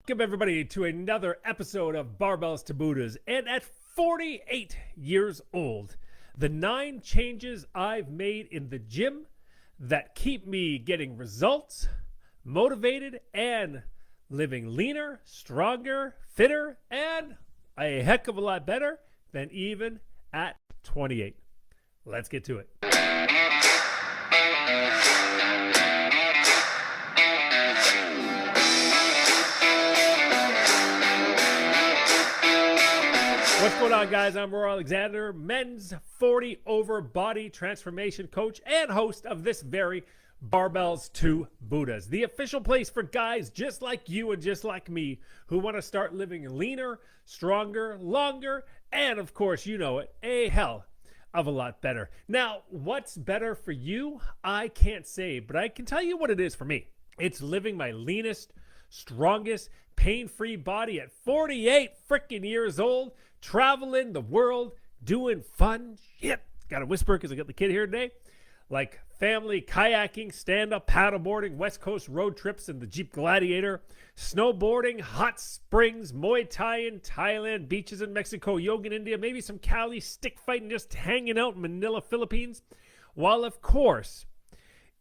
Welcome, everybody, to another episode of Barbells to Buddhas. And at 48 years old, the 9 changes I've made in the gym that keep me getting results, motivated, and living leaner, stronger, fitter, and a heck of a lot better than even at 28. Let's get to it. What's going on, guys? I'm Roy Alexander, men's 40 over body transformation coach and host of this very Barbells to Buddhas, the official place for guys just like you and just like me who want to start living leaner, stronger, longer, and of course, you know it, a hell of a lot better. Now, what's better for you? I can't say, but I can tell you what it is for me. It's living my leanest, strongest, pain-free body at 48 freaking years old, traveling the world, doing fun shit. Gotta whisper because I got the kid here today. Like family kayaking, stand-up paddleboarding, West Coast road trips in the Jeep Gladiator, snowboarding, hot springs, Muay Thai in Thailand, beaches in Mexico, yoga in India, maybe some Cali stick fighting, just hanging out in Manila, Philippines. While, of course,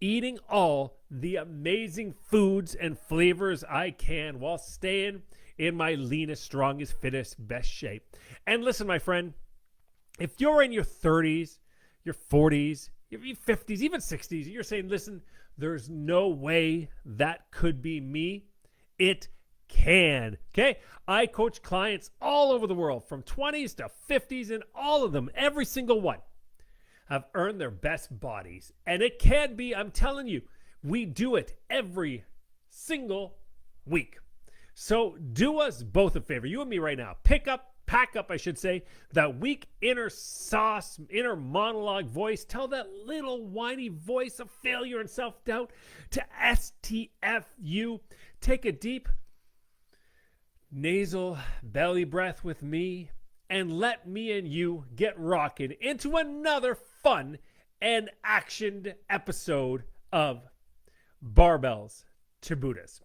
eating all the amazing foods and flavors I can while staying in my leanest, strongest, fittest, best shape. And listen, my friend, if you're in your 30s, your 40s, your 50s, even 60s, you're saying, listen, there's no way that could be me. It can. Okay? I coach clients all over the world from 20s to 50s, and all of them, every single one, have earned their best bodies. And it can be, I'm telling you, we do it every single week. So do us both a favor, you and me right now. Pack up, I should say, that weak inner sauce, inner monologue voice. Tell that little whiny voice of failure and self-doubt to STFU. Take a deep nasal belly breath with me and let me and you get rocking into another fun and actioned episode of Barbells to Buddhas.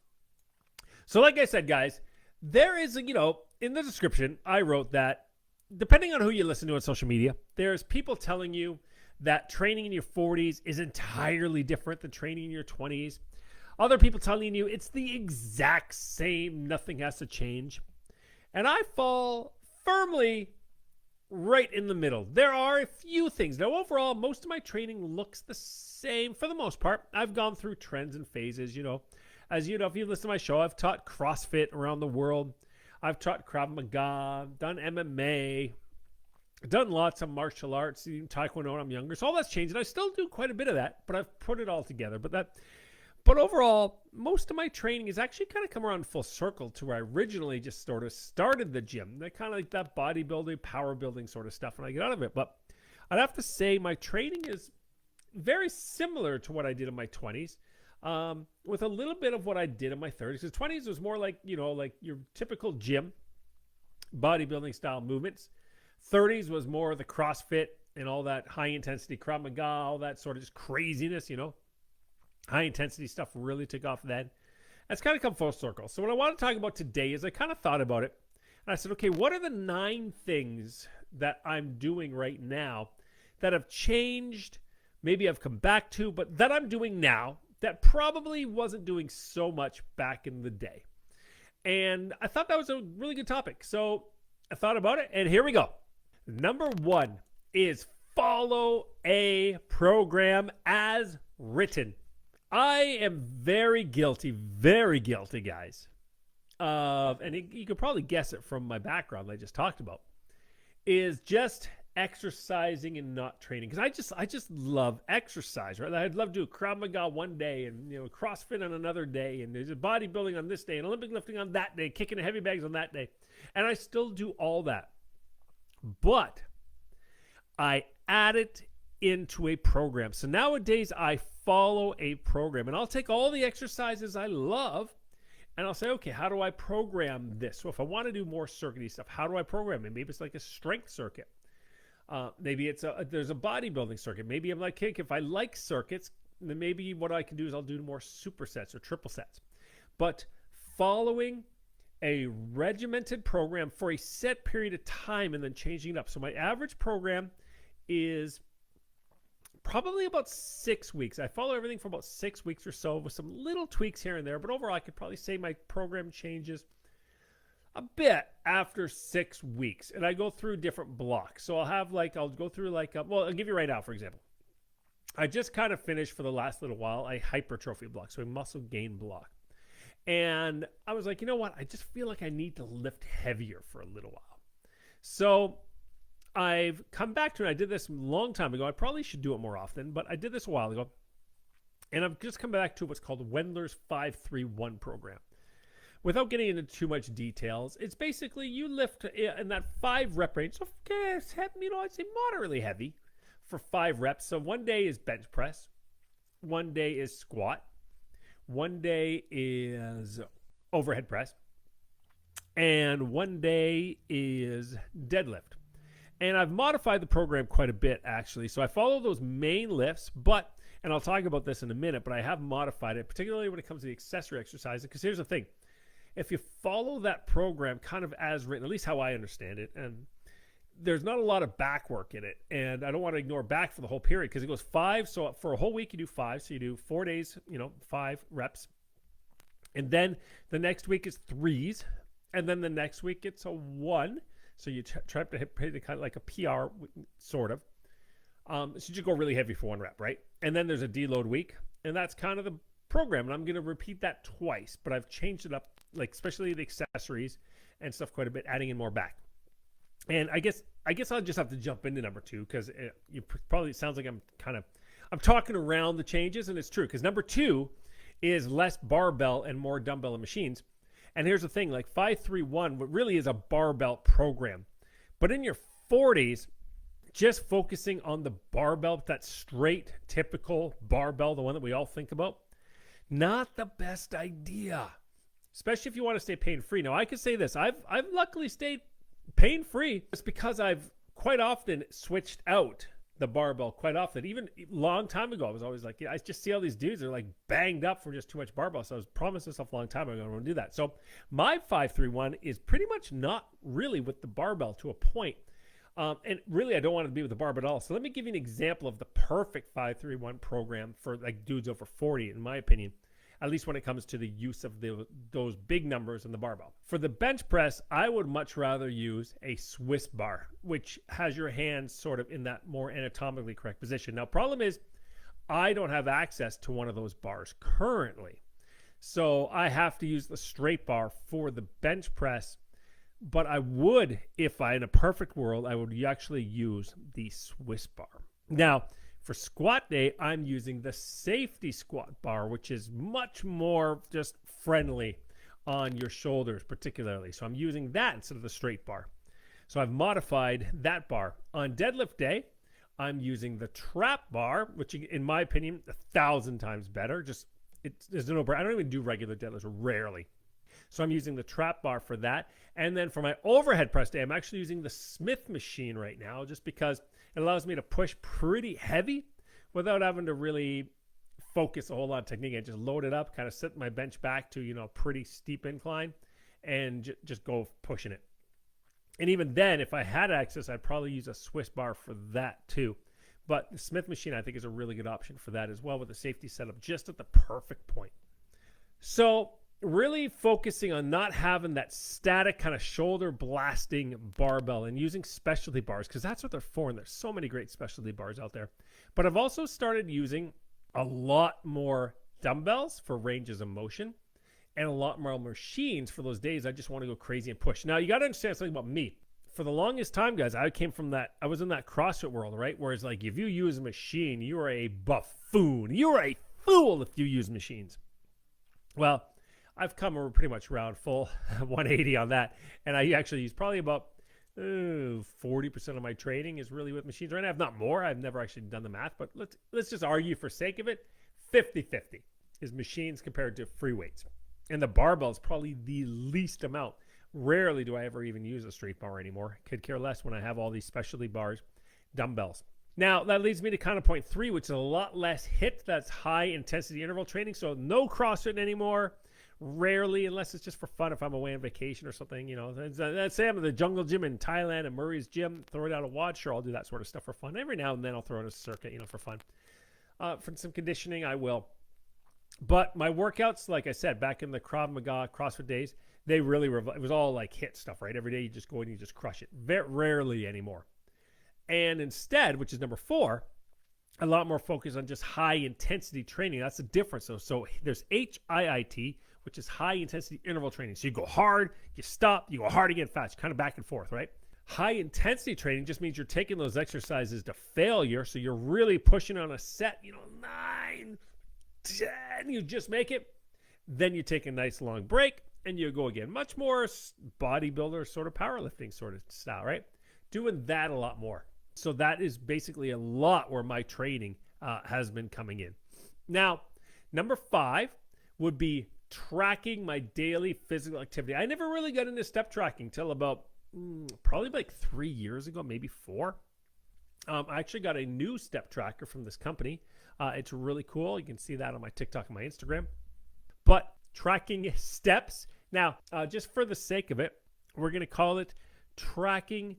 So like I said, guys, there is, in the description, I wrote that depending on who you listen to on social media, there's people telling you that training in your 40s is entirely different than training in your 20s. Other people telling you it's the exact same, nothing has to change. And I fall firmly right in the middle. There are a few things. Now, overall, most of my training looks the same for the most part. I've gone through trends and phases, As you know, if you listen to my show, I've taught CrossFit around the world. I've taught Krav Maga, done MMA, done lots of martial arts, Taekwondo when I'm younger. So all that's changed, and I still do quite a bit of that, but I've put it all together. But overall, most of my training has actually kind of come around full circle to where I originally just sort of started the gym. That kind of like that bodybuilding, power building sort of stuff, and I get out of it. But I'd have to say my training is very similar to what I did in my 20s. With a little bit of what I did in my 30s. Because 20s was more like, like your typical gym, bodybuilding style movements. 30s was more the CrossFit and all that high intensity Krav Maga, all that sort of just craziness, High intensity stuff really took off then. That's kind of come full circle. So what I want to talk about today is I kind of thought about it. And I said, okay, what are the 9 things that I'm doing right now that have changed, maybe I've come back to, but that I'm doing now that probably wasn't doing so much back in the day. And I thought that was a really good topic. So I thought about it, and here we go. Number 1 is follow a program as written. I am very guilty, guys, and you could probably guess it from my background I just talked about, is just exercising and not training, because I just love exercise, right? I'd love to do Krav Maga one day and CrossFit on another day, and there's a bodybuilding on this day and Olympic lifting on that day, kicking the heavy bags on that day, and I still do all that, but I add it into a program. So nowadays I follow a program, and I'll take all the exercises I love and I'll say, okay, how do I program this? So if I want to do more circuity stuff, how do I program it? Maybe it's like a strength circuit. Maybe there's a bodybuilding circuit. Maybe I'm like, hey, if I like circuits, then maybe what I can do is I'll do more supersets or triple sets. But following a regimented program for a set period of time and then changing it up. So my average program is probably about 6 weeks. I follow everything for about 6 weeks or so with some little tweaks here and there. But overall, I could probably say my program changes a bit after 6 weeks. And I go through different blocks. So I'll go through well, I'll give you right now, for example. I just kind of finished for the last little while a hypertrophy block, so a muscle gain block. And I was like, you know what? I just feel like I need to lift heavier for a little while. So I've come back to it. I did this a long time ago. I probably should do it more often, but I did this a while ago. And I've just come back to what's called Wendler's 5-3-1 program. Without getting into too much details, it's basically you lift in that 5 rep range. So, I'd say moderately heavy for 5 reps. So one day is bench press. One day is squat. One day is overhead press. And one day is deadlift. And I've modified the program quite a bit, actually. So I follow those main lifts, and I'll talk about this in a minute, but I have modified it, particularly when it comes to the accessory exercises. Because here's the thing. If you follow that program kind of as written, at least how I understand it, and there's not a lot of back work in it, and I don't want to ignore back for the whole period because it goes 5. So for a whole week, you do 5. So you do 4 days, 5 reps. And then the next week is 3s. And then the next week, it's a 1. So you try to hit kind of like a PR, sort of. So you just go really heavy for 1 rep, right? And then there's a deload week. And that's kind of the program. And I'm going to repeat that twice, but I've changed it up, like especially the accessories and stuff quite a bit, adding in more back. And I guess I'll just have to jump into number 2 because it sounds like I'm talking around the changes, and it's true because number 2 is less barbell and more dumbbell and machines. And here's the thing, like 5-3-1, what really is a barbell program. But in your 40s, just focusing on the barbell, that straight, typical barbell, the one that we all think about, not the best idea, especially if you want to stay pain-free. Now, I can say this. I've luckily stayed pain-free. It's because I've quite often switched out the barbell quite often. Even a long time ago, I was always like, I just see all these dudes, they're like banged up from just too much barbell. So I was promised myself a long time ago I want to do that. So my 5-3-1 is pretty much not really with the barbell to a point. And really, I don't want to be with the barbell at all. So let me give you an example of the perfect 5-3-1 program for like dudes over 40, in my opinion, at least when it comes to the use of those big numbers in the barbell. For the bench press, I would much rather use a Swiss bar, which has your hands sort of in that more anatomically correct position. Now, problem is, I don't have access to one of those bars currently. So I have to use the straight bar for the bench press. But I would, in a perfect world, I would actually use the Swiss bar. Now, for squat day, I'm using the safety squat bar, which is much more just friendly on your shoulders particularly. So I'm using that instead of the straight bar. So I've modified that bar. On deadlift day, I'm using the trap bar, which in my opinion, 1,000 times better. There's no brainer. I don't even do regular deadlifts, rarely. So I'm using the trap bar for that. And then for my overhead press day, I'm actually using the Smith machine right now just because it allows me to push pretty heavy without having to really focus a whole lot of technique. I just load it up, kind of set my bench back to, pretty steep incline and just go pushing it. And even then, if I had access, I'd probably use a Swiss bar for that too. But the Smith machine, I think, is a really good option for that as well with the safety setup just at the perfect point. So really focusing on not having that static kind of shoulder blasting barbell and using specialty bars because that's what they're for, and there's so many great specialty bars out there. But I've also started using a lot more dumbbells for ranges of motion and a lot more machines for those days I just want to go crazy and push. Now, you got to understand something about me. For the longest time, guys, I was in that CrossFit world, right? Where it's like, if you use a machine, you are a buffoon. You are a fool if you use machines. Well, I've come pretty much around full 180 on that. And I actually use probably about 40% of my training is really with machines right now. If not more, I've never actually done the math. But let's just argue for sake of it, 50-50 is machines compared to free weights. And the barbell is probably the least amount. Rarely do I ever even use a straight bar anymore. Could care less when I have all these specialty bars, dumbbells. Now, that leads me to kind of point 3, which is a lot less HIIT. That's high intensity interval training. So no CrossFit anymore. Rarely, unless it's just for fun, if I'm away on vacation or something, let's say I'm at the jungle gym in Thailand and Murray's gym, throw it out a WOD, sure, I'll do that sort of stuff for fun. Every now and then I'll throw in a circuit, for fun. For some conditioning, I will. But my workouts, like I said, back in the Krav Maga CrossFit days, they really were, it was all like hit stuff, right? Every day you just go in and you just crush it. Very rarely anymore. And instead, which is number 4, a lot more focus on just high intensity training. That's the difference. So there's HIIT, which is high intensity interval training. So you go hard, you stop, you go hard again, fast, kind of back and forth, right? High intensity training just means you're taking those exercises to failure. So you're really pushing on a set, 9, 10, you just make it. Then you take a nice long break and you go again. Much more bodybuilder sort of powerlifting sort of style, right? Doing that a lot more. So that is basically a lot where my training has been coming in. Now, number 5 would be tracking my daily physical activity. I never really got into step tracking till about probably like 3 years ago, maybe 4. I actually got a new step tracker from this company. It's really cool. You can see that on my TikTok and my Instagram. But tracking steps. Now, just for the sake of it, we're going to call it tracking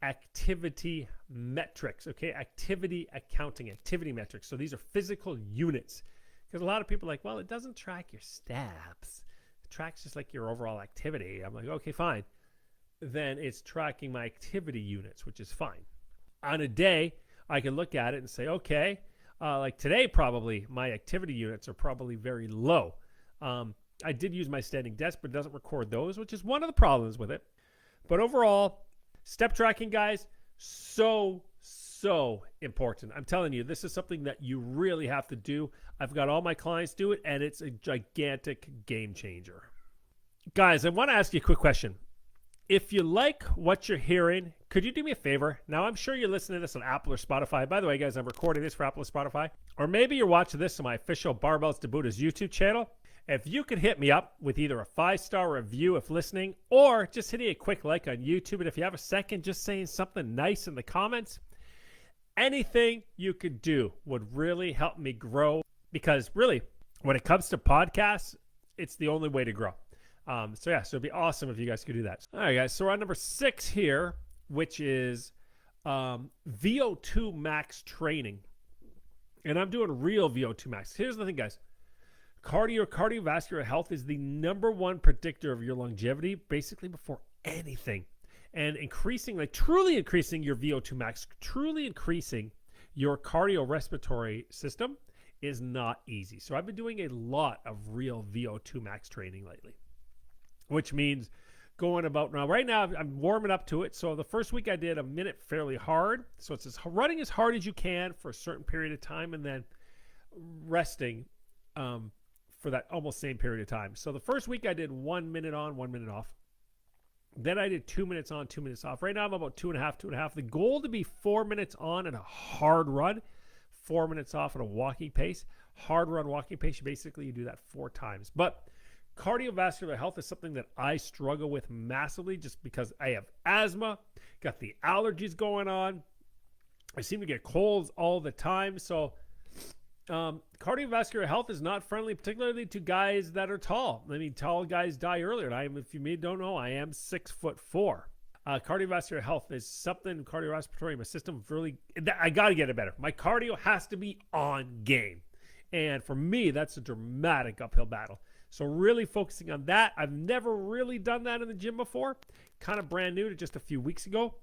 activity metrics. Okay, activity accounting, activity metrics. So these are physical units. Because a lot of people are like, well, it doesn't track your steps. It tracks just like your overall activity. I'm like, okay, fine. Then it's tracking my activity units, which is fine. On a day, I can look at it and say, okay, like today probably my activity units are probably very low. I did use my standing desk, but it doesn't record those, which is one of the problems with it. But overall, step tracking, guys, so important. I'm telling you, this is something that you really have to do. I've got all my clients do it, and it's a gigantic game changer. Guys, I want to ask you a quick question. If you like what you're hearing, could you do me a favor? Now, I'm sure you're listening to this on Apple or Spotify. By the way, guys, I'm recording this for Apple or Spotify. Or maybe you're watching this on my official Barbells To Buddhas YouTube channel. If you could hit me up with either a 5-star review if listening, or just hitting a quick like on YouTube. And if you have a second, just saying something nice in the comments. Anything you could do would really help me grow. Because really, when it comes to podcasts, it's the only way to grow. So it'd be awesome if you guys could do that. All right, guys. So we're on number 6 here, which is VO2 max training. And I'm doing real VO2 max. Here's the thing, guys. Cardiovascular health is the number 1 predictor of your longevity, basically before anything. And truly increasing your VO2 max, truly increasing your cardiorespiratory system is not easy. So I've been doing a lot of real VO2 max training lately, which means going about now. Right now, I'm warming up to it. So the first week I did a minute fairly hard. So it's running as hard as you can for a certain period of time and then resting for that almost same period of time. So the first week I did 1 minute on, 1 minute off. Then I did 2 minutes on, 2 minutes off. Right now I'm about 2.5. The goal to be 4 minutes on at a hard run, 4 minutes off at a walking pace. Hard run, walking pace, basically you do that 4 times. But cardiovascular health is something that I struggle with massively just because I have asthma, got the allergies going on. I seem to get colds all the time. So cardiovascular health is not friendly, particularly to guys that are tall. I mean, tall guys die earlier. And if you don't know, I am 6'4". Cardiovascular health is something, cardiorespiratory, my system really, I got to get it better. My cardio has to be on game. And for me, that's a dramatic uphill battle. So really focusing on that. I've never really done that in the gym before. Kind of brand new to just a few weeks ago.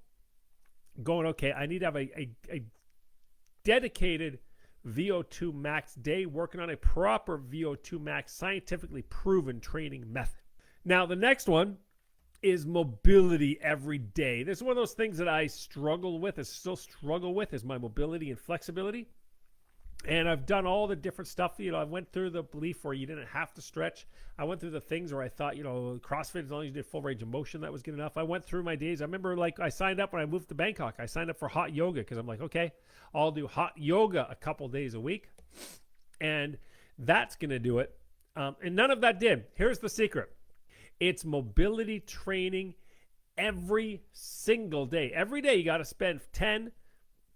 Going, okay, I need to have a dedicated VO2 max day, working on a proper VO2 max, scientifically proven training method. Now, the next one is mobility every day. This is one of those things that I still struggle with is my mobility and flexibility. And I've done all the different stuff. I went through the belief where you didn't have to stretch. I went through the things where I thought, CrossFit, as long as you did full range of motion, that was good enough. I went through my days. I remember I signed up when I moved to Bangkok. I signed up for hot yoga because I'm like, okay, I'll do hot yoga a couple days a week. And that's going to do it. And none of that did. Here's the secret. It's mobility training every single day. Every day you got to spend 10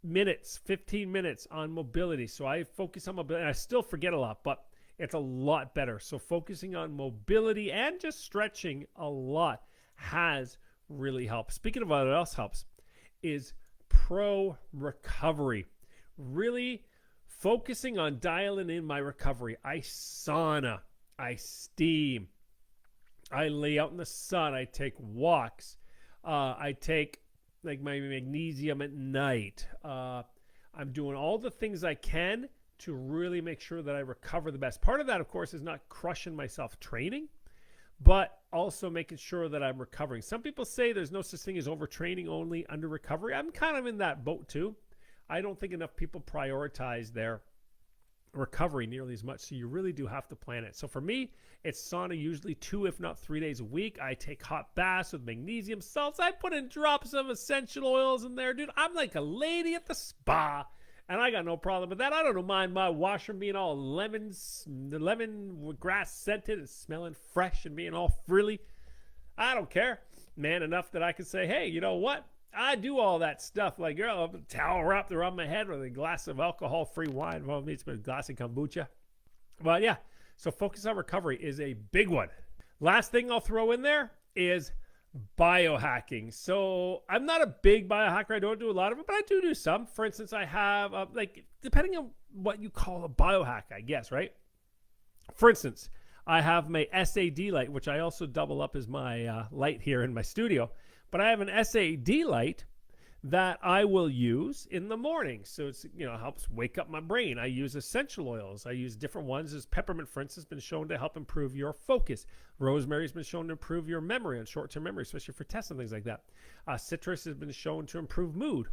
minutes, 15 minutes on mobility. So I focus on mobility. And I still forget a lot, but it's a lot better. So focusing on mobility and just stretching a lot has really helped. Speaking of what else helps is pro recovery. Really focusing on dialing in my recovery. I sauna, I steam, I lay out in the sun, I take walks, I take like my magnesium at night. I'm doing all the things I can to really make sure that I recover the best. Part of that, of course, is not crushing myself training, but also making sure that I'm recovering. Some people say there's no such thing as overtraining, only under recovery. I'm kind of in that boat too. I don't think enough people prioritize their recovery nearly as much. So you really do have to plan it. So for me, it's sauna usually 2, if not 3 days a week. I take hot baths with magnesium salts. I put in drops of essential oils in there, dude. I'm like a lady at the spa, and I got no problem with that. I don't mind my washroom being all lemon grass scented and smelling fresh and being all frilly. I don't care, man, enough that I can say, hey, you know what? I do all that stuff. Like, girl, a towel wrapped around my head with a glass of alcohol-free wine. Well, it's a glass of kombucha. But yeah, so focus on recovery is a big one. Last thing I'll throw in there is biohacking. So I'm not a big biohacker. I don't do a lot of it, but I do some. For instance, I have, like, depending on what you call a biohack, I guess, right? For instance, I have my SAD light, which I also double up as my light here in my studio. But I have an SAD light that I will use in the morning. So it's, helps wake up my brain. I use essential oils. I use different ones. As peppermint, for instance, has been shown to help improve your focus. Rosemary has been shown to improve your memory and short-term memory, especially for tests and things like that. Citrus has been shown to improve mood.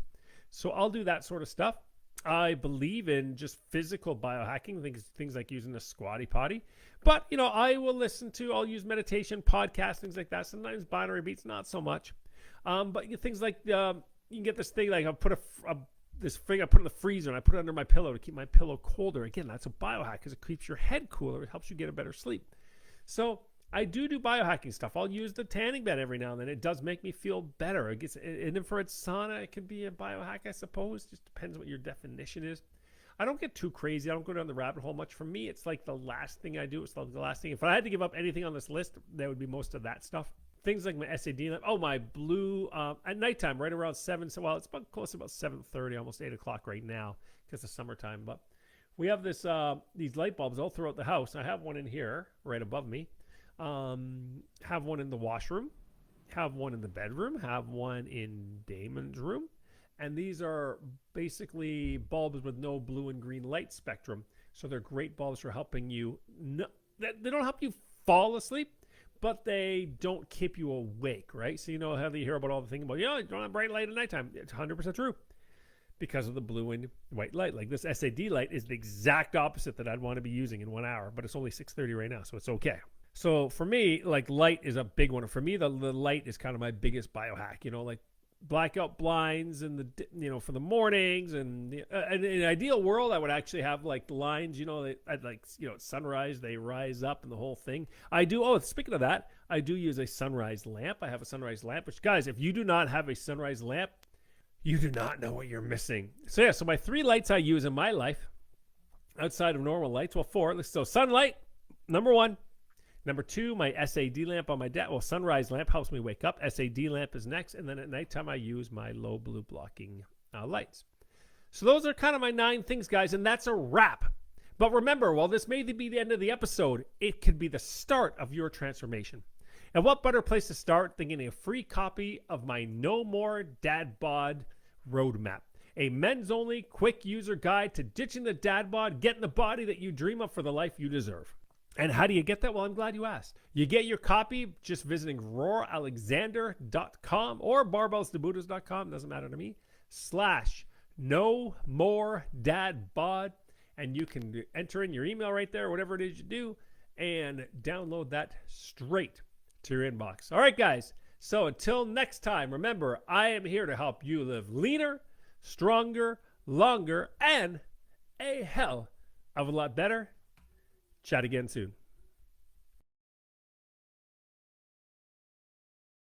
So I'll do that sort of stuff. I believe in just physical biohacking, things like using a squatty potty. But, I will I'll use meditation, podcasts, things like that. Sometimes binaury beats, not so much. But things like, you can get this thing, like I'll put this thing I put in the freezer and I put it under my pillow to keep my pillow colder. Again, that's a biohack because it keeps your head cooler. It helps you get a better sleep. So I do biohacking stuff. I'll use the tanning bed every now and then. It does make me feel better. It gets an infrared sauna. It can be a biohack, I suppose. Just depends what your definition is. I don't get too crazy. I don't go down the rabbit hole much. For me, it's like the last thing I do. It's like the last thing. If I had to give up anything on this list, that would be most of that stuff. Things like my SAD lamp. Oh, my blue at nighttime, right around 7. So, it's about close to about 7:30, almost 8 o'clock right now because it's summertime. But we have these light bulbs all throughout the house. I have one in here right above me. Have one in the washroom. Have one in the bedroom. Have one in Damon's room. And these are basically bulbs with no blue and green light spectrum. So they're great bulbs for helping you. They don't help you fall asleep, but they don't keep you awake, right? So how you hear about all the things about, you don't have bright light at nighttime. It's 100% true because of the blue and white light. Like this SAD light is the exact opposite that I'd want to be using in 1 hour, but it's only 6:30 right now, so it's okay. So for me, like light is a big one. For me, the light is kind of my biggest biohack, like blackout blinds and for the mornings. And in an ideal world, I would actually have like lines, I'd like, at sunrise, they rise up and the whole thing. Speaking of that, I do use a sunrise lamp. I have a sunrise lamp, which, guys, if you do not have a sunrise lamp, you do not know what you're missing. So yeah, so my 3 lights I use in my life outside of normal lights, 4. So sunlight, number 1. Number 2, my SAD lamp on my desk. Well, sunrise lamp helps me wake up. SAD lamp is next. And then at nighttime, I use my low blue blocking lights. So those are kind of my 9 things, guys. And that's a wrap. But remember, while this may be the end of the episode, it could be the start of your transformation. And what better place to start than getting a free copy of my No More Dad Bod Roadmap. A men's-only, quick user guide to ditching the dad bod, getting the body that you dream of for the life you deserve. And how do you get that? Well, I'm glad you asked. You get your copy just visiting roaralexander.com or barbellstobuddhas.com, doesn't matter to me, /No More Dad Bod. And you can enter in your email right there, whatever it is you do, and download that straight to your inbox. All right, guys. So until next time, remember, I am here to help you live leaner, stronger, longer, and a hell of a lot better. Chat again soon.